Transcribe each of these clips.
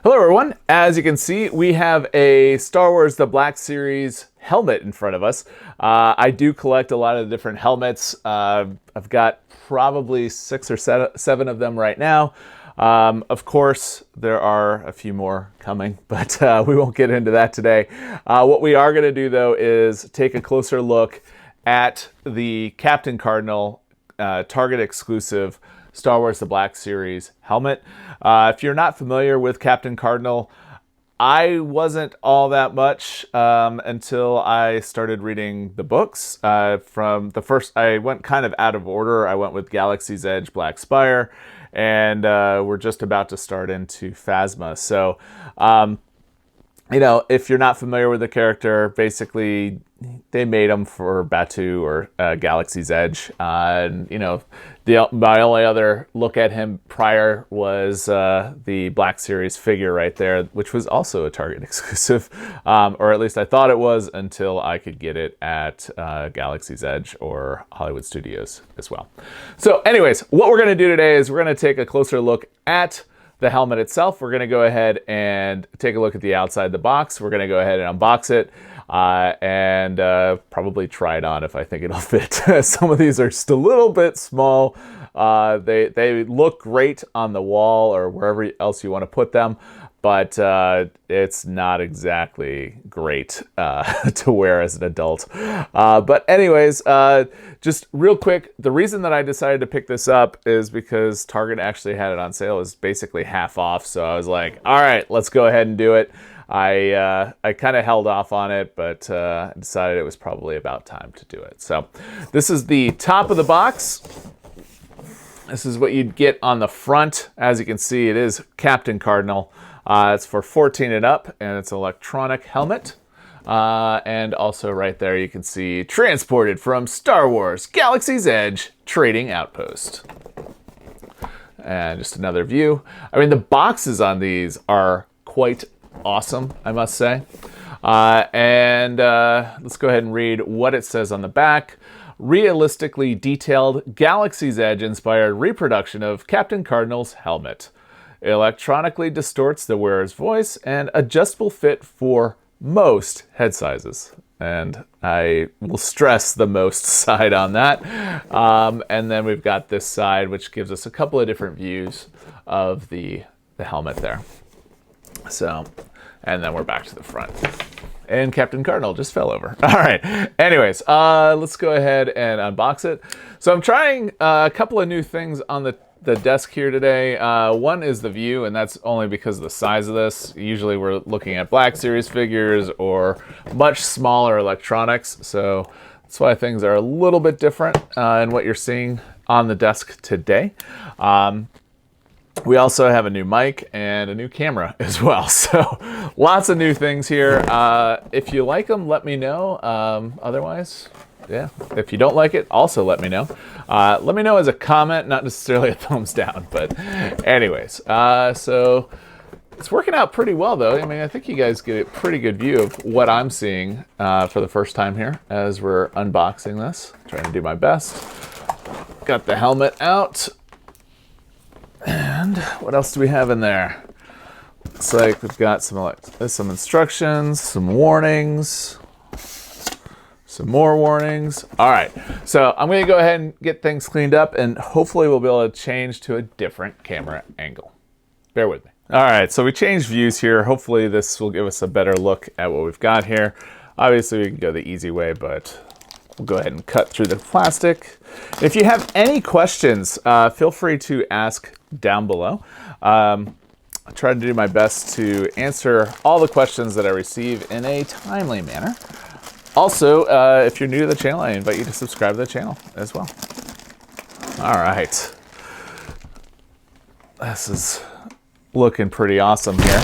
Hello everyone, as you can see we have a Star Wars The Black Series helmet in front of us. I do collect a lot of the different helmets. I've got probably 6 or 7 of them right now. Of course, there are a few more coming, but we won't get into that today. What we are going to do though is take a closer look at the Captain Cardinal Target exclusive Star Wars The Black Series helmet. If you're not familiar with Captain Cardinal, I wasn't all that much until I started reading the books. From the first, I went kind of out of order. I went with Galaxy's Edge, Black Spire, and we're just about to start into Phasma. So, you know, if you're not familiar with the character, basically they made him for Batuu or Galaxy's Edge. And, you know, my only other look at him prior was the Black Series figure right there, which was also a Target exclusive, or at least I thought it was until I could get it at Galaxy's Edge or Hollywood Studios as well. So anyways, what we're going to do today is we're going to take a closer look at the helmet itself. We're going to go ahead and take a look at the outside the box. We're going to go ahead and unbox it and probably try it on if I think it'll fit. Some of these are just a little bit small. They look great on the wall or wherever else you want to put them, but it's not exactly great to wear as an adult. But anyways, just real quick, the reason that I decided to pick this up is because Target actually had it on sale. It was basically half off, so I was like, all right, let's go ahead and do it. I kind of held off on it, but I decided it was probably about time to do it. So this is the top of the box. This is what you'd get on the front. As you can see, it is Captain Cardinal. It's for 14 and up, and it's an electronic helmet. And also right there you can see transported from Star Wars Galaxy's Edge Trading Outpost. And just another view. I mean, the boxes on these are quite awesome, I must say. Let's go ahead and read what it says on the back. Realistically detailed Galaxy's Edge inspired reproduction of Captain Cardinal's helmet. Electronically distorts the wearer's voice and adjustable fit for most head sizes. And I will stress the most side on that. And then we've got this side, which gives us a couple of different views of the helmet there. So, and then we're back to the front. And Captain Cardinal just fell over. All right. Anyways, let's go ahead and unbox it. So I'm trying a couple of new things on the desk here today. One is the view, and that's only because of the size of this. Usually we're looking at Black Series figures or much smaller electronics. So that's why things are a little bit different in what you're seeing on the desk today. We also have a new mic and a new camera as well. So lots of new things here. If you like them, let me know. Otherwise, yeah, if you don't like it, also let me know. Let me know as a comment, not necessarily a thumbs down. But anyways, so it's working out pretty well, though. I mean, I think you guys get a pretty good view of what I'm seeing for the first time here as we're unboxing this. Trying to do my best. Got the helmet out. And what else do we have in there? Looks like we've got some instructions, some warnings, some more warnings. All right, so I'm going to go ahead and get things cleaned up, and hopefully we'll be able to change to a different camera angle. Bear with me. All right, so we changed views here. Hopefully this will give us a better look at what we've got here. Obviously we can go the easy way, but we'll go ahead and cut through the plastic. If you have any questions, feel free to ask down below. I try to do my best to answer all the questions that I receive in a timely manner. Also, if you're new to the channel, I invite you to subscribe to the channel as well. All right. This is looking pretty awesome here.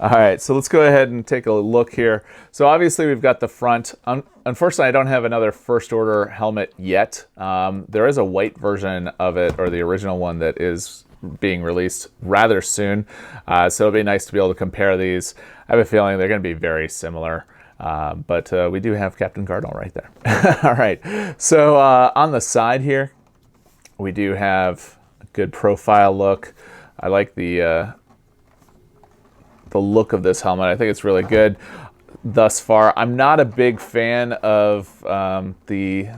All right, so let's go ahead and take a look here. So obviously we've got the front. Unfortunately, I don't have another first order helmet yet. There is a white version of it, or the original one, that is being released rather soon. So it'll be nice to be able to compare these. I have a feeling they're going to be very similar. But we do have Captain Cardinal right there. All right, so on the side here, we do have a good profile look. I like the the look of this helmet. I think it's really good thus far. I'm not a big fan of the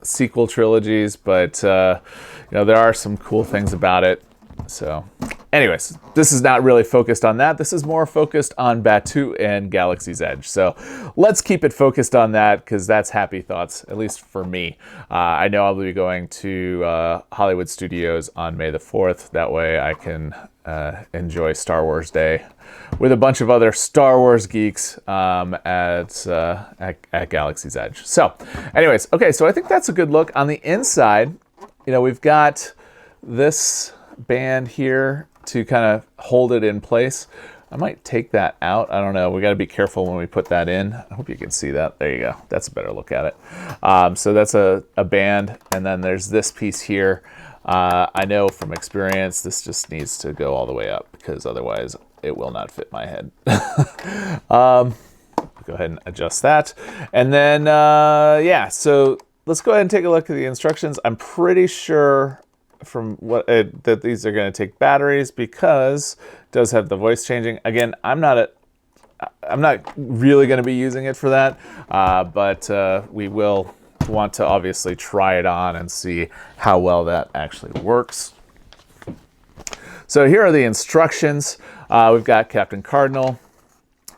sequel trilogies, but you know, there are some cool things about it. So anyways, this is not really focused on that. This is more focused on Batuu and Galaxy's Edge. So let's keep it focused on that, because that's happy thoughts, at least for me. I know I'll be going to Hollywood Studios on May the 4th. That way I can enjoy Star Wars Day with a bunch of other Star Wars geeks at Galaxy's Edge. So anyways, okay, so I think that's a good look. On the inside, you know, we've got this band here to kind of hold it in place. I might take that out. I don't know. We got to be careful when we put that in. I hope you can see that. There you go. That's a better look at it. So that's a band, and then there's this piece here. I know from experience this just needs to go all the way up, because otherwise it will not fit my head. Go ahead and adjust that. And then, yeah, so let's go ahead and take a look at the instructions. I'm pretty sure from what that these are going to take batteries, because it does have the voice changing. Again, I'm not really going to be using it for that, but we will want to obviously try it on and see how well that actually works. So here are the instructions. We've got Captain Cardinal,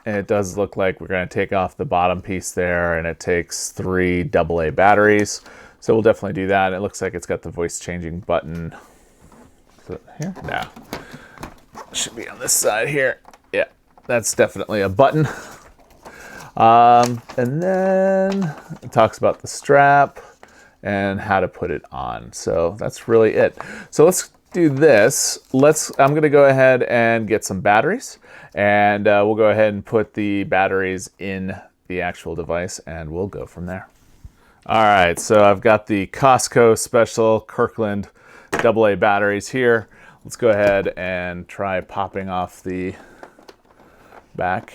and it does look like we're going to take off the bottom piece there, and it takes 3 AA batteries. So we'll definitely do that. It looks like it's got the voice changing button. Is it here? No. It should be on this side here. Yeah, that's definitely a button. And then it talks about the strap and how to put it on. So that's really it. So let's do this. I'm going to go ahead and get some batteries, and we'll go ahead and put the batteries in the actual device, and we'll go from there. All right, so I've got the Costco Special Kirkland AA batteries here. Let's go ahead and try popping off the back.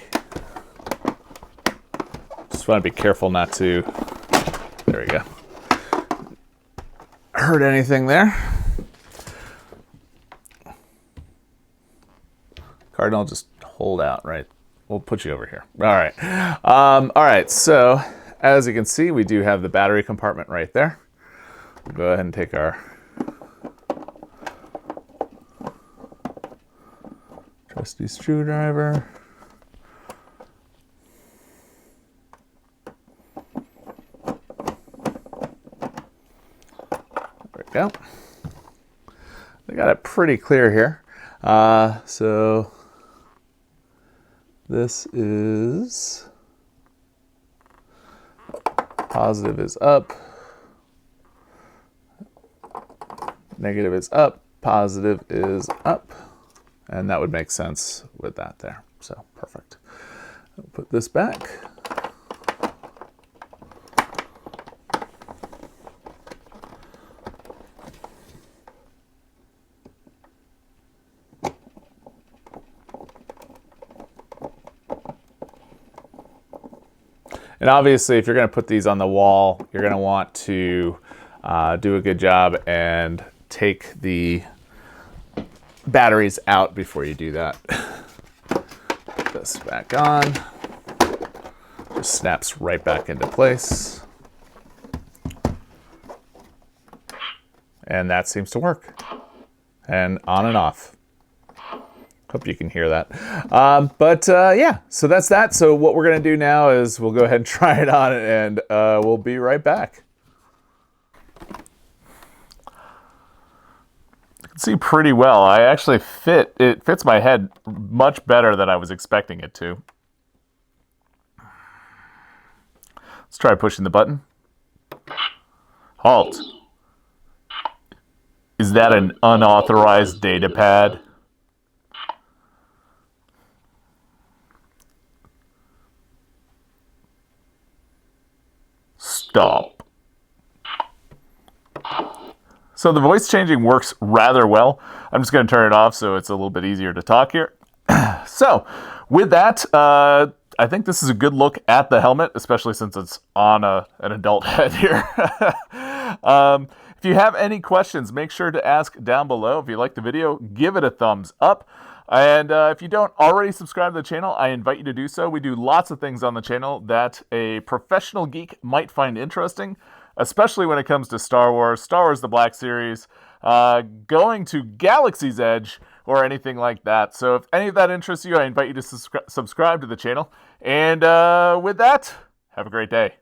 Just want to be careful not to, there we go, hurt anything there. Cardinal, just hold out, right? We'll put you over here. All right, so as you can see, we do have the battery compartment right there. We'll go ahead and take our trusty screwdriver. There we go. We got it pretty clear here. So this is positive is up, negative is up, positive is up, and that would make sense with that there. So perfect. I'll put this back. And obviously, if you're going to put these on the wall, you're going to want to do a good job and take the batteries out before you do that. Put this back on. Just snaps right back into place. And that seems to work. And on and off. Hope you can hear that. Yeah, so that's that. So what we're going to do now is we'll go ahead and try it on, and we'll be right back. You can see pretty well. I actually it fits my head much better than I was expecting it to. Let's try pushing the button. Halt. Is that an unauthorized data pad? Stop. So the voice changing works rather well. I'm just going to turn it off so it's a little bit easier to talk here. So with that, I think this is a good look at the helmet, especially since it's on an adult head here. If you have any questions, make sure to ask down below. If you like the video, give it a thumbs up. And if you don't already subscribe to the channel, I invite you to do so. We do lots of things on the channel that a professional geek might find interesting, especially when it comes to Star Wars the Black Series, going to Galaxy's Edge, or anything like that. So if any of that interests you, I invite you to subscribe to the channel. And with that, have a great day.